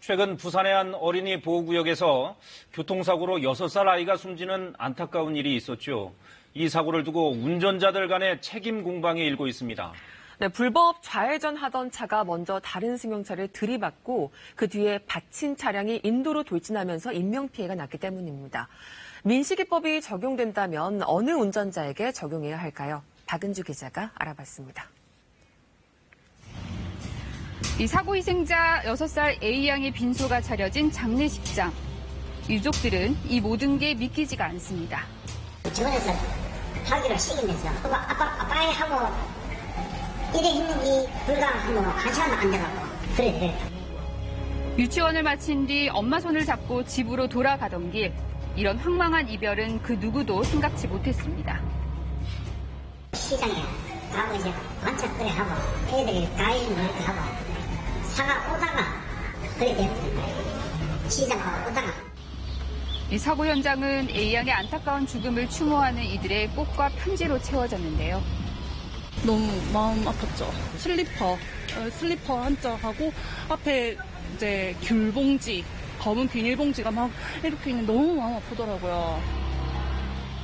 최근 부산의 한 어린이 보호구역에서 교통사고로 6살 아이가 숨지는 안타까운 일이 있었죠. 이 사고를 두고 운전자들 간의 책임 공방이 일고 있습니다. 네, 불법 좌회전하던 차가 먼저 다른 승용차를 들이받고 그 뒤에 받친 차량이 인도로 돌진하면서 인명피해가 났기 때문입니다. 민식이법이 적용된다면 어느 운전자에게 적용해야 할까요? 박은주 기자가 알아봤습니다. 이 사고 희생자 6살 A양의 빈소가 차려진 장례식장. 유족들은 이 모든 게 믿기지가 않습니다. 주변에서 팔기를 시키면서 아빠 하고 이래 했는지 불과 한 시간도 안 돼가고 그래. 유치원을 마친 뒤 엄마 손을 잡고 집으로 돌아가던 길. 이런 황망한 이별은 그 누구도 생각지 못했습니다. 시장에 가고 이제 반찬 그래 하고 애들이 과일 먹을 거 하고 사가 오다가 그래 됐거든요. 시장 가고 오다가. 이 사고 현장은 A양의 안타까운 죽음을 추모하는 이들의 꽃과 편지로 채워졌는데요. 너무 마음 아팠죠. 슬리퍼 한 짝하고 앞에 이제 귤봉지, 검은 비닐봉지가 막 이렇게 있는 너무 마음 아프더라고요.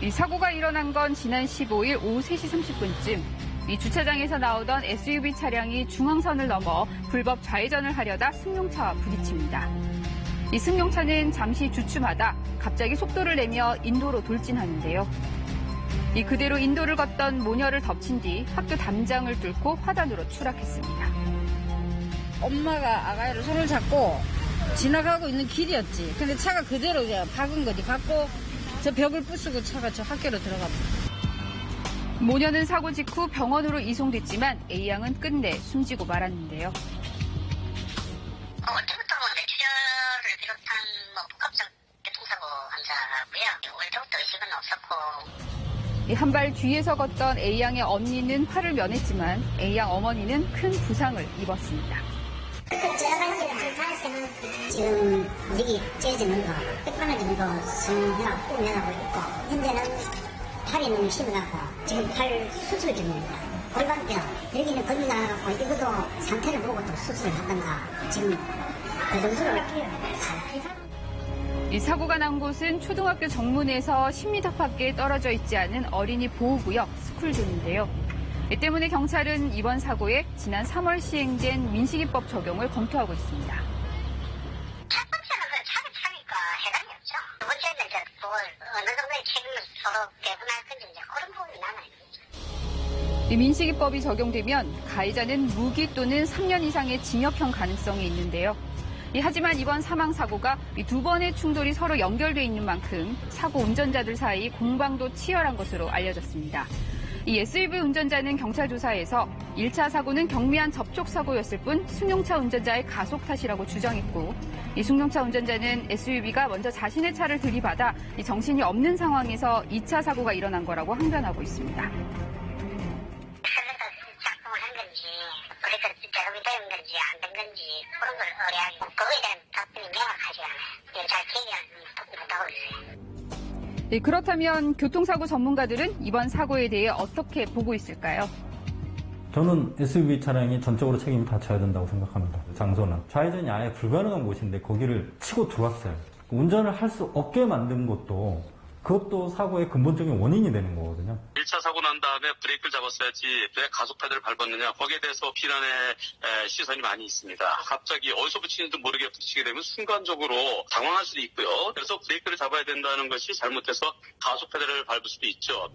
이 사고가 일어난 건 지난 15일 오후 3시 30분쯤. 이 주차장에서 나오던 SUV 차량이 중앙선을 넘어 불법 좌회전을 하려다 승용차와 부딪힙니다. 이 승용차는 잠시 주춤하다 갑자기 속도를 내며 인도로 돌진하는데요. 이 그대로 인도를 걷던 모녀를 덮친 뒤 학교 담장을 뚫고 화단으로 추락했습니다. 엄마가 아가를 손을 잡고 지나가고 있는 길이었지. 근데 차가 그대로 그냥 박은 거지. 박고 저 벽을 부수고 차가 저 학교로 들어갑니다. 모녀는 사고 직후 병원으로 이송됐지만 A양은 끝내 숨지고 말았는데요. 원래부터 뇌출혈을 비롯한 복합적 교통사고 환자고요. 원래부터 의식은 없었고. 한 발 뒤에서 걷던 A양의 언니는 화를 면했지만 A양 어머니는 큰 부상을 입었습니다. 지금 여기 째지는 거, 뼈가락 정도 성형하고 꾸며가고 있고 현재는 팔이 너무 심해갖고 지금 팔 수술 중입니다. 골반뼈 여기는 겁이 나가고 이것도 상태를 보고 또 수술을 하던가 지금 그 정도로 이 사고가 난 곳은 초등학교 정문에서 10m 밖에 떨어져 있지 않은 어린이 보호구역 스쿨존인데요. 이 때문에 경찰은 이번 사고에 지난 3월 시행된 민식이법 적용을 검토하고 있습니다. 첫 번째는 차를 타니까 해당이 없죠. 두 번째는 이제 그걸 어느 정도의 책임을 서로 배분할 건지 이제 그런 부분이 남아있죠. 이 민식이법이 적용되면 가해자는 무기 또는 3년 이상의 징역형 가능성이 있는데요. 하지만 이번 사망 사고가 이 두 번의 충돌이 서로 연결돼 있는 만큼 사고 운전자들 사이 공방도 치열한 것으로 알려졌습니다. 이 SUV 운전자는 경찰 조사에서 1차 사고는 경미한 접촉 사고였을 뿐 승용차 운전자의 가속 탓이라고 주장했고, 이 승용차 운전자는 SUV가 먼저 자신의 차를 들이받아 이 정신이 없는 상황에서 2차 사고가 일어난 거라고 항변하고 있습니다. 작동을 한 건지, 브레이크를 작업이 된 건지 안 된 건지 그런 걸 의뢰하고 그거에 대한 답변이 명확하지 않아요. 잘 기억이 못하고 있어요. 그렇다면 교통사고 전문가들은 이번 사고에 대해 어떻게 보고 있을까요? 저는 SUV 차량이 전적으로 책임을 다 져야 된다고 생각합니다. 장소는 좌회전이 아예 불가능한 곳인데 거기를 치고 들어왔어요. 운전을 할 수 없게 만든 그것도 사고의 근본적인 원인이 되는 거거든요. 1차 사고 난 다음에 브레이크를 잡았어야지 왜 가속 페달을 밟았느냐, 거기에 대해서 비난의 시선이 많이 있습니다. 갑자기 어디서 붙이는지도 모르게 붙이게 되면 순간적으로 당황할 수도 있고요. 그래서 브레이크를 잡아야 된다는 것이 잘못해서 가속 페달을 밟을 수도 있죠.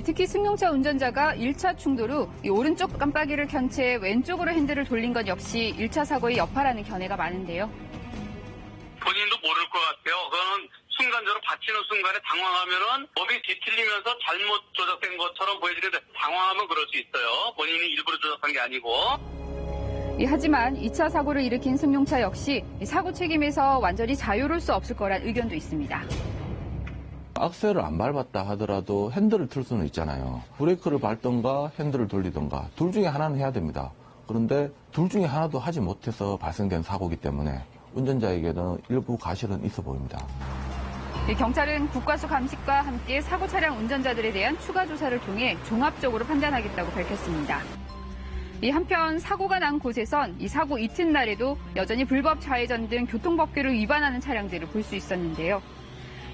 특히 승용차 운전자가 1차 충돌 후 오른쪽 깜빡이를 켠 채 왼쪽으로 핸들을 돌린 것 역시 1차 사고의 여파라는 견해가 많은데요. 본인도 모를 것 같아요. 그거는 순간적으로 받치는 순간에 당황하면은 몸이 뒤틀리면서 잘못 조작된 것처럼 보여지는데 당황하면 그럴 수 있어요. 본인이 일부러 조작한 게 아니고. 하지만 2차 사고를 일으킨 승용차 역시 사고 책임에서 완전히 자유로울 수 없을 거란 의견도 있습니다. 악셀을 안 밟았다 하더라도 핸들을 틀 수는 있잖아요. 브레이크를 밟던가 핸들을 돌리던가 둘 중에 하나는 해야 됩니다. 그런데 둘 중에 하나도 하지 못해서 발생된 사고이기 때문에 운전자에게는 일부 과실은 있어 보입니다. 경찰은 국과수 감식과 함께 사고 차량 운전자들에 대한 추가 조사를 통해 종합적으로 판단하겠다고 밝혔습니다. 한편 사고가 난 곳에선 이 사고 이튿날에도 여전히 불법 좌회전 등 교통법규를 위반하는 차량들을 볼 수 있었는데요.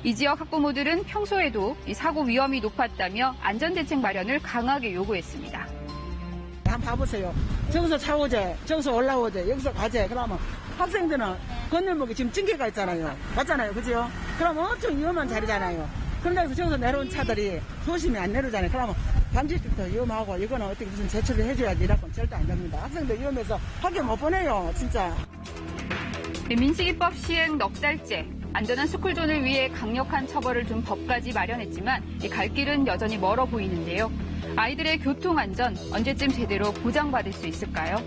이 지역 학부모들은 평소에도 이 사고 위험이 높았다며 안전대책 마련을 강하게 요구했습니다. 한번 봐보세요. 저기서 차 오재, 저기서 올라오재, 여기서 가재. 그러면 학생들은 건널목에 지금 찡개가 있잖아요. 맞잖아요. 그죠? 그러면 엄청 위험한 자리잖아요. 그런데 저기서 내려온 차들이 조심히 안 내려오잖아요. 그러면 밤집부터 위험하고 이거는 어떻게 무슨 제출을 해줘야지 이라고는 절대 안 됩니다. 학생들 위험해서 학교 못 보내요. 진짜. 민식이법 시행 넉 달째. 안전한 스쿨존을 위해 강력한 처벌을 둔 법까지 마련했지만 이 갈 길은 여전히 멀어 보이는데요. 아이들의 교통안전 언제쯤 제대로 보장받을 수 있을까요?